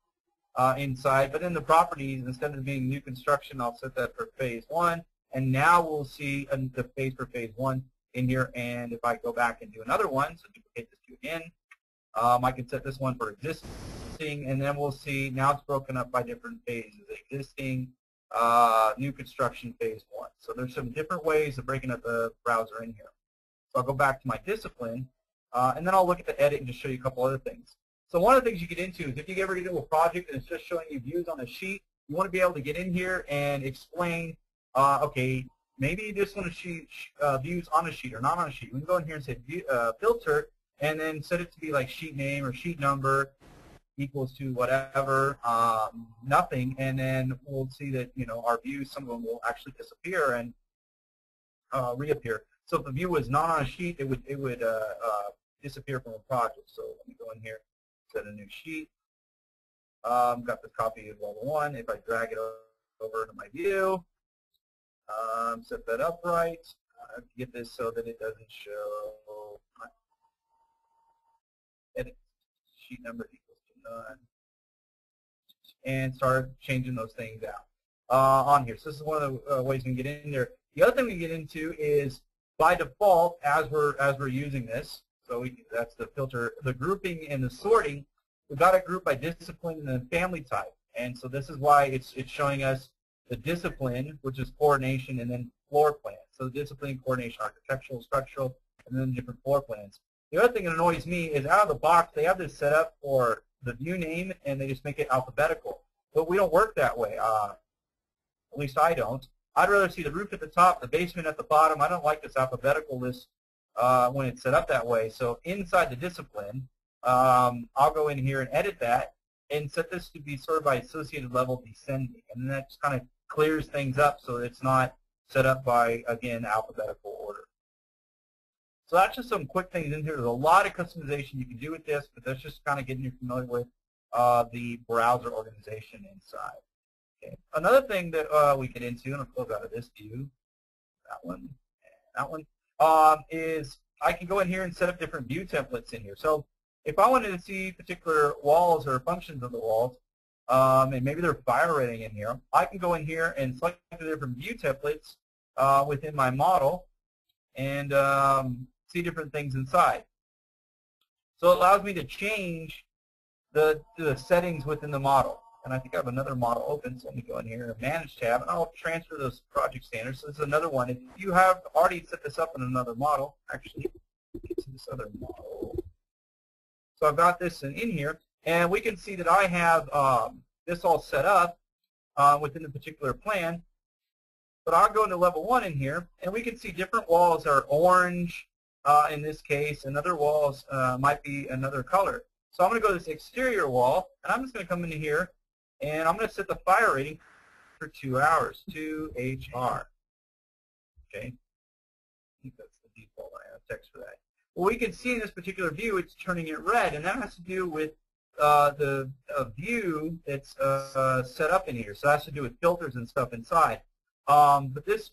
inside. But in the properties, instead of being new construction, I'll set that for phase 1. And now we'll see the phase for phase 1 in here. And if I go back and do another one, so duplicate this view again, I can set this one for existing, and then we'll see now it's broken up by different phases. Existing, new construction, phase 1. So there's some different ways of breaking up the browser in here. So I'll go back to my discipline, and then I'll look at the edit and just show you a couple other things. So one of the things you get into is if you ever get into a project and it's just showing you views on a sheet, you want to be able to get in here and explain, okay, maybe you just want to see views on a sheet or not on a sheet. We can go in here and say filter, and then set it to be like sheet name or sheet number equals to whatever, nothing, and then we'll see that, you know, our views, some of them will actually disappear and reappear. So if the view was not on a sheet, it would disappear from a project. So let me go in here, set a new sheet. Got this copy of level 1. If I drag it over to my view, set that up right, get this so that it doesn't show edit sheet number equals to none, and start changing those things out on here. So this is one of the ways we can get in there. The other thing we get into is by default, as we're using this, so that's the filter, the grouping and the sorting. We've got a group by discipline and then family type, and so this is why it's showing us the discipline, which is coordination, and then floor plan. So discipline, coordination, architectural, structural, and then different floor plans. The other thing that annoys me is out of the box, they have this set up for the view name, and they just make it alphabetical. But we don't work that way. At least I don't. I'd rather see the roof at the top, the basement at the bottom. I don't like this alphabetical list when it's set up that way. So inside the discipline, I'll go in here and edit that and set this to be sort of by associated level descending. And then that just kind of clears things up so it's not set up by, again, alphabetical order. So that's just some quick things in here. There's a lot of customization you can do with this, but that's just kind of getting you familiar with the browser organization inside. Okay. Another thing that we get into, and I'll close out of this view, that one, and that one, is I can go in here and set up different view templates in here. So if I wanted to see particular walls or functions of the walls, and maybe they're fire rating in here, I can go in here and select the different view templates within my model and see different things inside. So it allows me to change the settings within the model. And I think I have another model open, so let me go in here and Manage tab, and I'll transfer those project standards. So this is another one. If you have already set this up in another model, actually, get to this other model. So I've got this in here, and we can see that I have this all set up within the particular plan. But I'll go into level 1 in here, and we can see different walls are orange in this case, and other walls might be another color. So I'm going to go to this exterior wall, and I'm just going to come into here, and I'm going to set the fire rating for 2 hours, 2HR. Okay, I think that's the default. I have text for that. Well, we can see in this particular view, it's turning it red, and that has to do with the view that's set up in here. So that has to do with filters and stuff inside. But this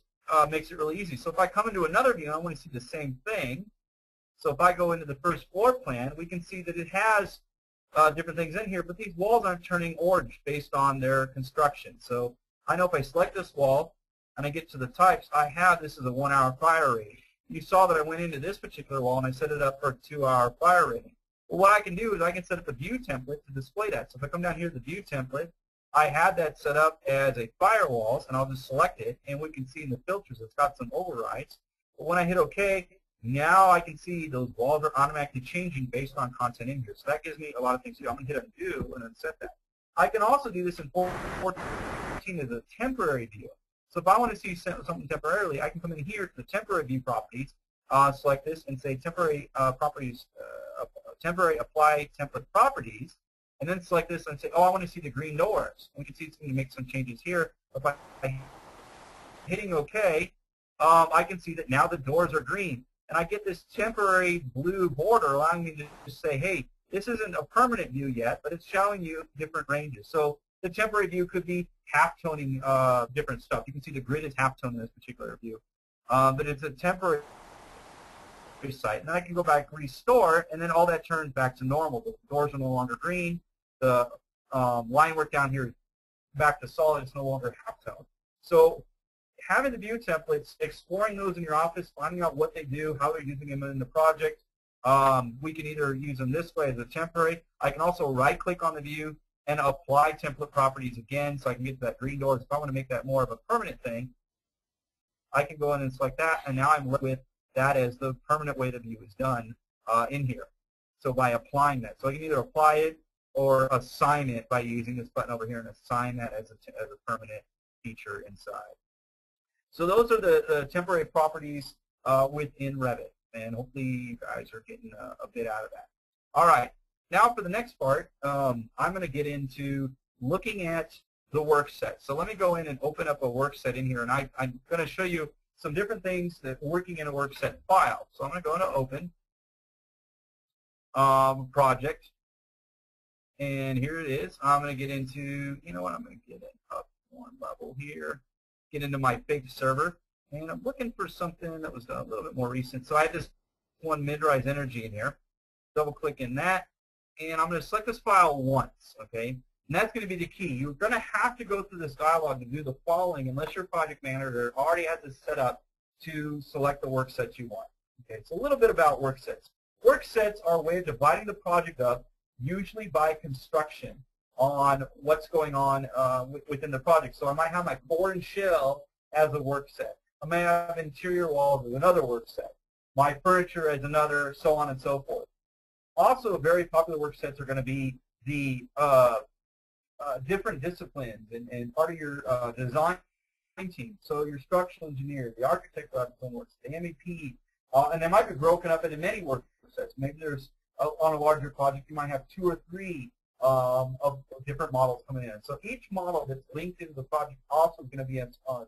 makes it really easy. So if I come into another view, I want to see the same thing. So if I go into the first floor plan, we can see that it has different things in here, but these walls aren't turning orange based on their construction. So I know if I select this wall and I get to the types, I have this as a 1 hour fire rating. You saw that I went into this particular wall and I set it up for a 2 hour fire rating. Well, what I can do is I can set up a view template to display that. So if I come down here to the view template, I have that set up as a firewalls, and I'll just select it, and we can see in the filters it's got some overrides. But when I hit OK, now I can see those walls are automatically changing based on content in here. So that gives me a lot of things to do. I'm going to hit undo and unset that. I can also do this in 14 as a temporary view. So if I want to see something temporarily, I can come in here to the temporary view properties, select this, and say temporary properties, temporary apply template properties, and then select this and say, oh, I want to see the green doors. And we can see it's going to make some changes here. If I hitting OK, I can see that now the doors are green. And I get this temporary blue border allowing me to just say, hey, this isn't a permanent view yet, but it's showing you different ranges. So the temporary view could be half-toning different stuff. You can see the grid is half-toned in this particular view. But it's a temporary site. And then I can go back, restore, and then all that turns back to normal. The doors are no longer green. The line work down here is back to solid. It's no longer half-toned. So having the view templates, exploring those in your office, finding out what they do, how they're using them in the project. We can either use them this way as a temporary. I can also right-click on the view and apply template properties again, so I can get to that green doors. If I want to make that more of a permanent thing, I can go in and select that, and now I'm left with that as the permanent way the view is done in here. So by applying that. So I can either apply it or assign it by using this button over here and assign that as a permanent feature inside. So those are the temporary properties within Revit, and hopefully you guys are getting a bit out of that. All right, now for the next part, I'm going to get into looking at the work set. So let me go in and open up a work set in here, and I'm going to show you some different things that working in a work set file. So I'm going to go into Open, Project, and here it is. I'm going to get into, you know what, I'm going to get it up one level here. Get into my fake server, and I'm looking for something that was a little bit more recent. So I had this one mid-rise energy in here. Double click in that, and I'm going to select this file once, okay? And that's going to be the key. You're going to have to go through this dialog to do the following unless your project manager already has this set up to select the work sets you want. Okay, so a little bit about work sets. Work sets are a way of dividing the project up, usually by construction, on what's going on within the project. So I might have my core and shell as a work set. I may have interior walls as another work set. My furniture as another, so on and so forth. Also, very popular work sets are going to be the different disciplines and part of your design team. So your structural engineer, the architect of works, the MEP, and they might be broken up into many work sets. Maybe there's, on a larger project, you might have 2 or 3 of different models coming in. So each model that's linked into the project also is going to be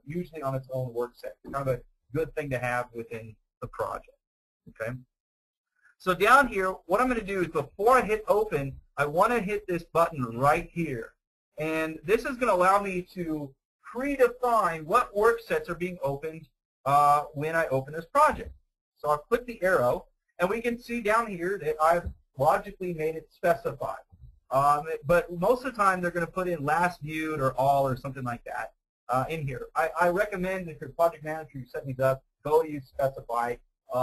usually on its own work set. It's kind of a good thing to have within the project. Okay. So down here, what I'm going to do is before I hit open, I want to hit this button right here. And this is going to allow me to predefine what work sets are being opened when I open this project. So I'll click the arrow, and we can see down here that I've logically made it specified. But most of the time, they're going to put in last viewed or all or something like that in here. I recommend if you're a project manager, you set these up, go use specify,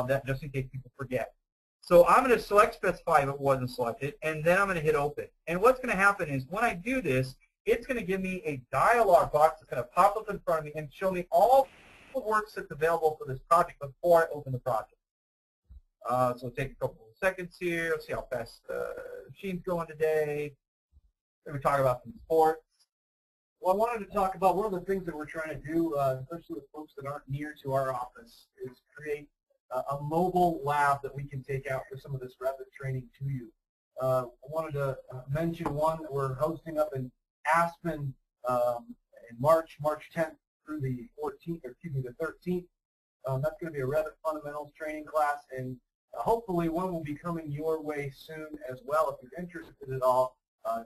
that just in case people forget. So I'm going to select specify if it wasn't selected, and then I'm going to hit open. And what's going to happen is when I do this, it's going to give me a dialog box that's going to pop up in front of me and show me all the work that's available for this project before I open the project. So it'll take a couple of seconds here. Let's see how fast the machine's going today. Maybe talk about some sports. Well, I wanted to talk about one of the things that we're trying to do, especially with folks that aren't near to our office, is create a mobile lab that we can take out for some of this Revit training to you. I wanted to mention one that we're hosting up in Aspen in March 10th through the 14th, or excuse me, the 13th. That's going to be a Revit fundamentals training class, and hopefully one will be coming your way soon as well. If you're interested at all,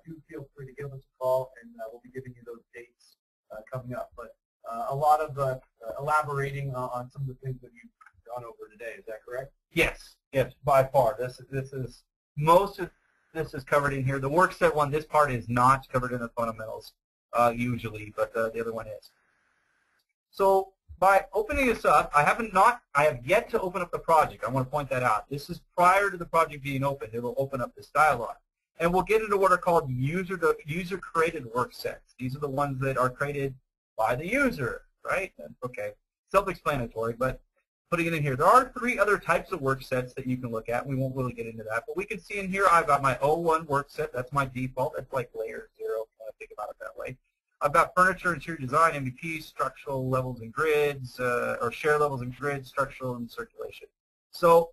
do feel free to give us a call, and we'll be giving you those dates coming up. But a lot of elaborating on some of the things that you've gone over today. Is that correct? Yes, yes, by far. This is most of this is covered in here. The work set one, this part is not covered in the fundamentals usually, but the other one is. So by opening this up, I have yet to open up the project. I want to point that out. This is prior to the project being opened. It will open up this dialog. And we'll get into what are called user-created work sets. These are the ones that are created by the user, right? Okay, self-explanatory, but putting it in here. There are 3 other types of work sets that you can look at. We won't really get into that, but we can see in here I've got my O1 work set. That's my default. That's like layer 0, if I think about it that way. I've got furniture, interior design, MVPs, structural levels and grids, or share levels and grids, structural and circulation. So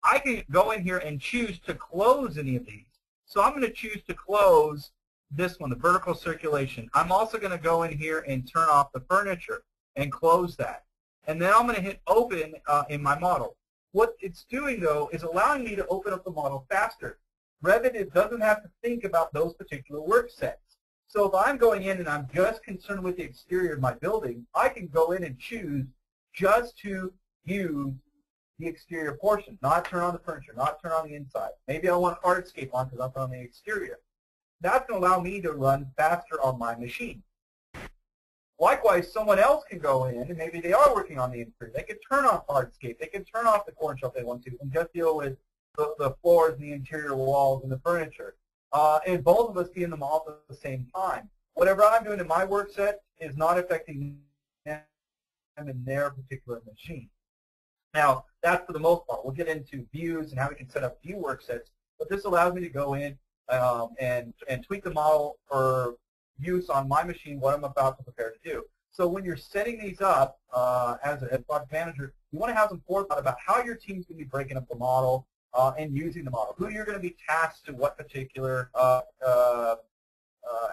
I can go in here and choose to close any of these. So I'm going to choose to close this one, the vertical circulation. I'm also going to go in here and turn off the furniture and close that. And then I'm going to hit open in my model. What it's doing, though, is allowing me to open up the model faster. Revit doesn't have to think about those particular work sets. So if I'm going in and I'm just concerned with the exterior of my building, I can go in and choose just to use the exterior portion, not turn on the furniture, not turn on the inside. Maybe I want hardscape on because I'm on the exterior. That's going to allow me to run faster on my machine. Likewise, someone else can go in, and maybe they are working on the interior. They can turn off hardscape. They can turn off the corner shelf if they want to, and just deal with the floors and the interior walls and the furniture. And both of us be in the model at the same time. Whatever I'm doing in my work set is not affecting them in their particular machine. Now, that's for the most part. We'll get into views and how we can set up view work sets, but this allows me to go in and tweak the model for use on my machine, what I'm about to prepare to do. So when you're setting these up as a project manager, you want to have some forethought about how your team's going to be breaking up the model and using the model. Who you're going to be tasked to what particular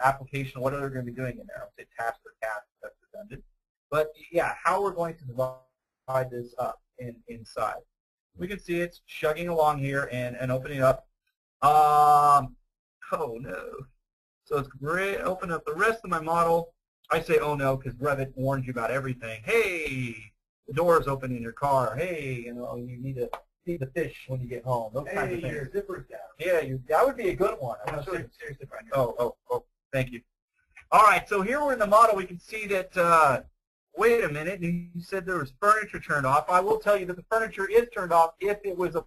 application, what are they going to be doing in there. I'll say task or task, that's redundant. But yeah, how we're going to divide this up inside. We can see it's chugging along here and opening up. Oh no. So it's great. Open up the rest of my model. I say oh no because Revit warns you about everything. Hey, the door is open in your car. Hey, you know, you need to feed the fish when you get home. Those kinds of things. Your zipper's down. Yeah, that would be a good one. I'm seriously right now. Oh, thank you. All right, so here we're in the model. We can see that, wait a minute, you said there was furniture turned off. I will tell you that the furniture is turned off if it was a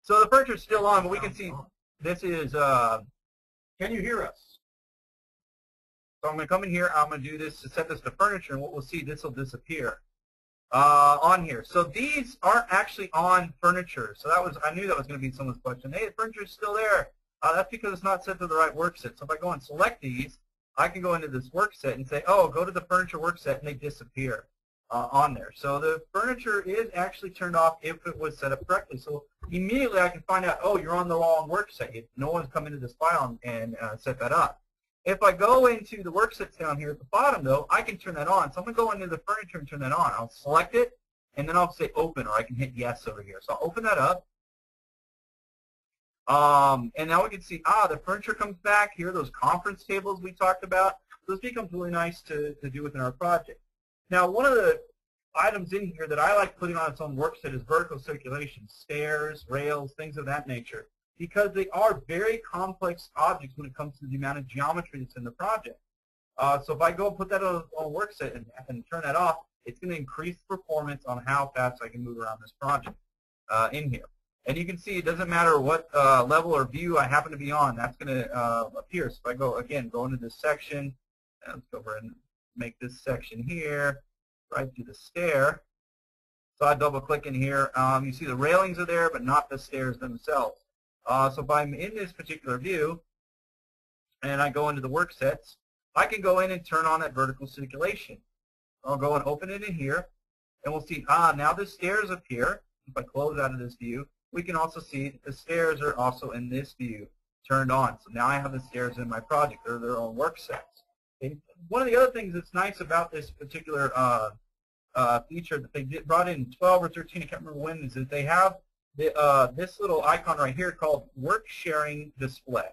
So the furniture's still on, but we can see this is, Can you hear us? so I'm going to come in here, I'm going to do this to set this to furniture, and what we'll see, this will disappear on here. So these aren't actually on furniture. So that was, I knew that was going to be someone's question. Hey, the furniture's still there. That's because it's not set to the right work set. So if I go and select these, I can go into this work set and say, oh, go to the furniture work set, and they disappear on there. So the furniture is actually turned off if it was set up correctly. So immediately I can find out, oh, you're on the wrong work set. No one's come into this file and set that up. If I go into the work sets down here at the bottom, though, I can turn that on. So I'm going to go into the furniture and turn that on. I'll select it, and then I'll say open, or I can hit yes over here. So I'll open that up. And now we can see, the furniture comes back. Here are those conference tables we talked about. Those becomes really nice to do within our project. Now, one of the items in here that I like putting on its own work set is vertical circulation, stairs, rails, things of that nature, because they are very complex objects when it comes to the amount of geometry that's in the project. So if I go and put that on a work set and turn that off, it's going to increase performance on how fast I can move around this project in here. And you can see it doesn't matter what level or view I happen to be on, that's going to appear. So if I go, again, go into this section, let's go over and make this section here, right to the stair. So I double click in here. You see the railings are there, but not the stairs themselves. So if I'm in this particular view, and I go into the work sets, I can go in and turn on that vertical circulation. I'll go and open it in here, and we'll see, now the stairs appear. If I close out of this view, we can also see that the stairs are also in this view turned on. So now I have the stairs in my project. They're their own work sets. Okay. One of the other things that's nice about this particular feature that they brought in 12 or 13, I can't remember when, is that they have this little icon right here called Work Sharing Display.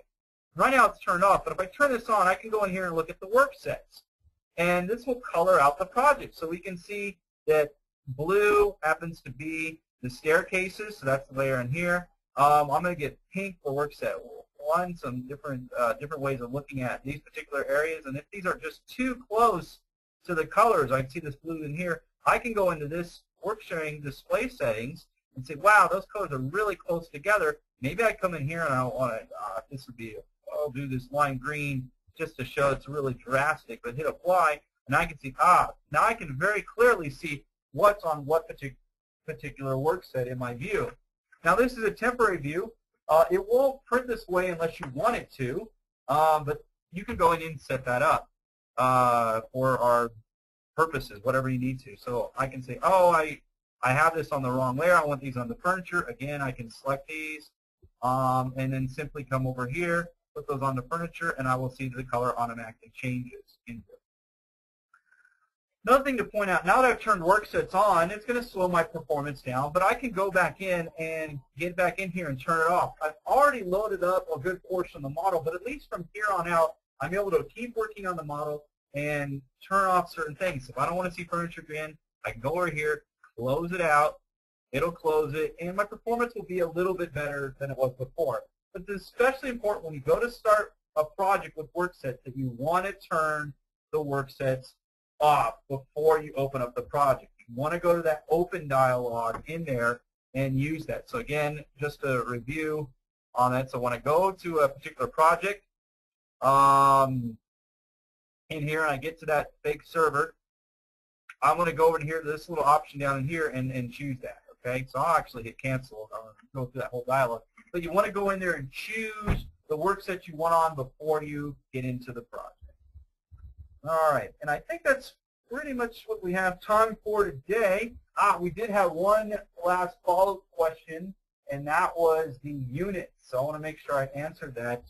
Right now it's turned off, but if I turn this on, I can go in here and look at the work sets. And this will color out the project. So we can see that blue happens to be the staircases, so that's the layer in here. I'm going to get pink for work set 1, some different ways of looking at these particular areas. And if these are just too close to the colors, I can see this blue in here, I can go into this work sharing display settings and say, wow, those colors are really close together. Maybe I come in here and I want to, this would be, I'll do this lime green just to show it's really drastic, but hit apply, and I can see, now I can very clearly see what's on what particular work set in my view. Now this is a temporary view. It won't print this way unless you want it to, but you can go in and set that up for our purposes, whatever you need to. So I can say, I have this on the wrong layer. I want these on the furniture. Again, I can select these and then simply come over here, put those on the furniture, and I will see that the color automatically changes in here. Another thing to point out, now that I've turned work sets on, it's going to slow my performance down, but I can go back in and get back in here and turn it off. I've already loaded up a good portion of the model, but at least from here on out, I'm able to keep working on the model and turn off certain things. If I don't want to see furniture again, I can go over here, close it out, it'll close it, and my performance will be a little bit better than it was before. But it's especially important when you go to start a project with work sets that you want to turn the work sets off before you open up the project. You want to go to that open dialog in there and use that. So again, just a review on that. So when I go to a particular project in here and I get to that fake server, I'm going to go over to here to this little option down in here and choose that. Okay, so I'll actually hit cancel. I'll go through that whole dialog. But you want to go in there and choose the work set you want on before you get into the project. All right, and I think that's pretty much what we have time for today. We did have one last follow-up question, and that was the units. So I want to make sure I answered that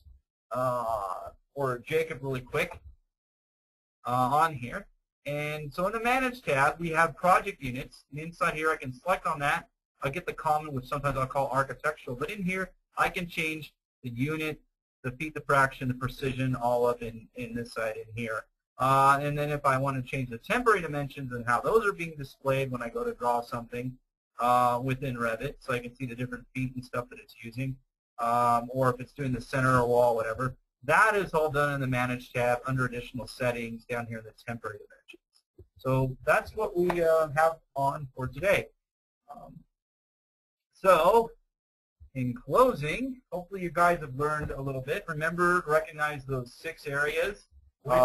for Jacob really quick on here. And so in the Manage tab, we have project units. And inside here, I can select on that. I'll get the common, which sometimes I'll call architectural. But in here, I can change the unit, the feet, the fraction, the precision, all up in this side in here. And then if I want to change the temporary dimensions and how those are being displayed when I go to draw something within Revit, so I can see the different feet and stuff that it's using, or if it's doing the center or wall, whatever, that is all done in the Manage tab under additional settings down here in the temporary dimensions. So that's what we have on for today. So in closing, hopefully you guys have learned a little bit. Remember, recognize those 6 areas, which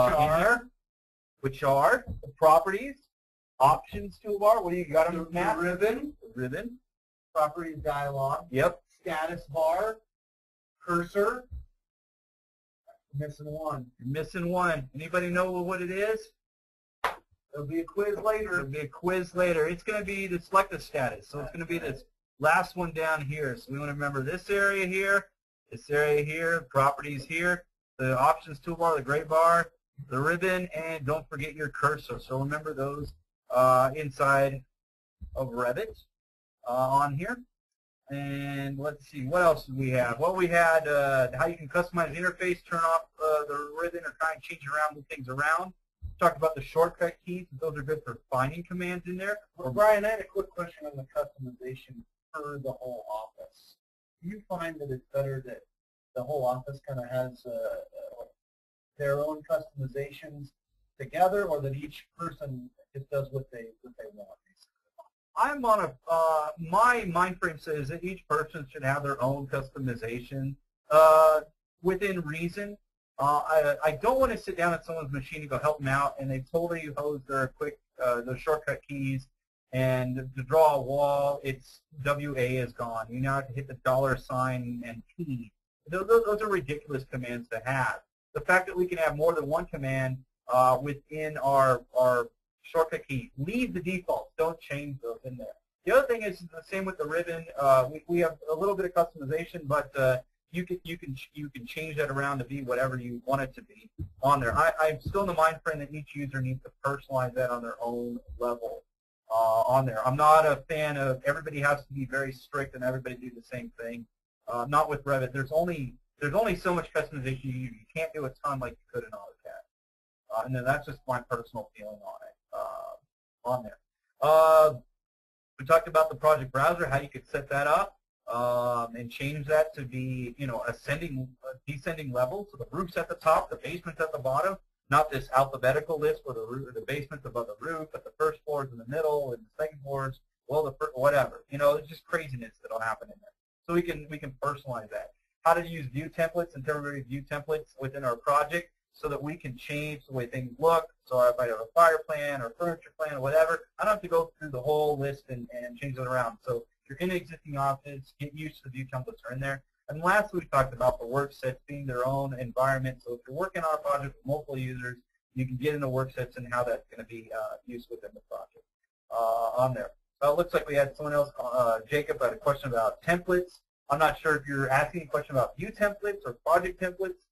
are the properties, options toolbar. What do you got on the map? Ribbon. Properties dialog. Yep. Status bar. Cursor. Missing one. You're missing one. Anybody know what it is? There'll be a quiz later. There'll be a quiz later. It's going to be the selective status. So it's going to be this last one down here. So we want to remember this area here, properties here, the options toolbar, the gray bar, the ribbon, and don't forget your cursor. So remember those inside of Revit on here. And let's see, what else do we have? Well, we had how you can customize the interface, turn off the ribbon, or kind of change around, move things around. Talked about the shortcut keys. Those are good for finding commands in there. Well, Brian, I had a quick question on the customization for the whole office. Do you find that it's better that the whole office kind of has their own customizations together, or that each person just does what they want? I'm on a, my mind frame says that each person should have their own customization within reason. I don't want to sit down at someone's machine and go help them out, and they totally hose their their shortcut keys, and to draw a wall, it's WA is gone. You now have to hit the $ and P. Those are ridiculous commands to have. The fact that we can have more than one command within our shortcut key. Leave the defaults. Don't change those in there. The other thing is the same with the ribbon. We have a little bit of customization, but you can change that around to be whatever you want it to be on there. I'm still in the mind frame that each user needs to personalize that on their own level on there. I'm not a fan of everybody has to be very strict and everybody do the same thing. Not with Revit. There's only so much customization you can't do a ton like you could in AutoCAD. And then that's just my personal feeling on it on there. We talked about the project browser, how you could set that up. And change that to be, descending levels. So the roof's at the top, the basement's at the bottom, not this alphabetical list where the basement's above the roof, but the first floor is in the middle, and the second floor is, well, the first, whatever. It's just craziness that'll happen in there. So we can personalize that. How to use view templates and temporary view templates within our project so that we can change the way things look. So if I have a fire plan or furniture plan or whatever, I don't have to go through the whole list and change it around. So if you're in an existing office, get used to the view templates are in there. And lastly, we talked about the work sets being their own environment. So if you're working on a project with multiple users, you can get into work sets and how that's going to be used within the project on there. It looks like we had someone else, Jacob, had a question about templates. I'm not sure if you're asking a question about view templates or project templates.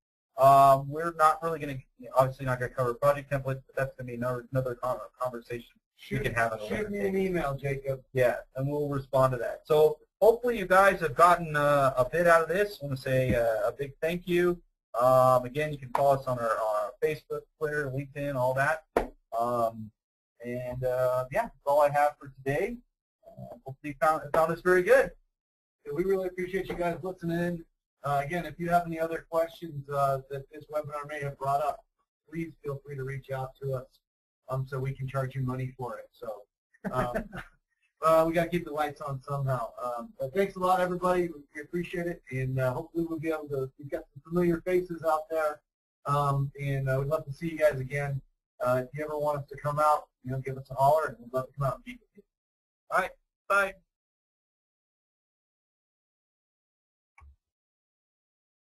We're not really going to, obviously not going to cover project templates, but that's going to be another conversation you can have. Shoot me an email, Jacob. Yeah, and we'll respond to that. So hopefully you guys have gotten a bit out of this. I want to say a big thank you. Again, you can follow us on our Facebook, Twitter, LinkedIn, all that. Yeah, that's all I have for today. Hopefully you found this very good. We really appreciate you guys listening in. Again, if you have any other questions that this webinar may have brought up, please feel free to reach out to us so we can charge you money for it. So we got to keep the lights on somehow. But thanks a lot, everybody. We appreciate it, and hopefully we'll be able to. We've got some familiar faces out there, and we'd love to see you guys again. If you ever want us to come out, give us a holler, and we'd love to come out and meet with you. All right, bye.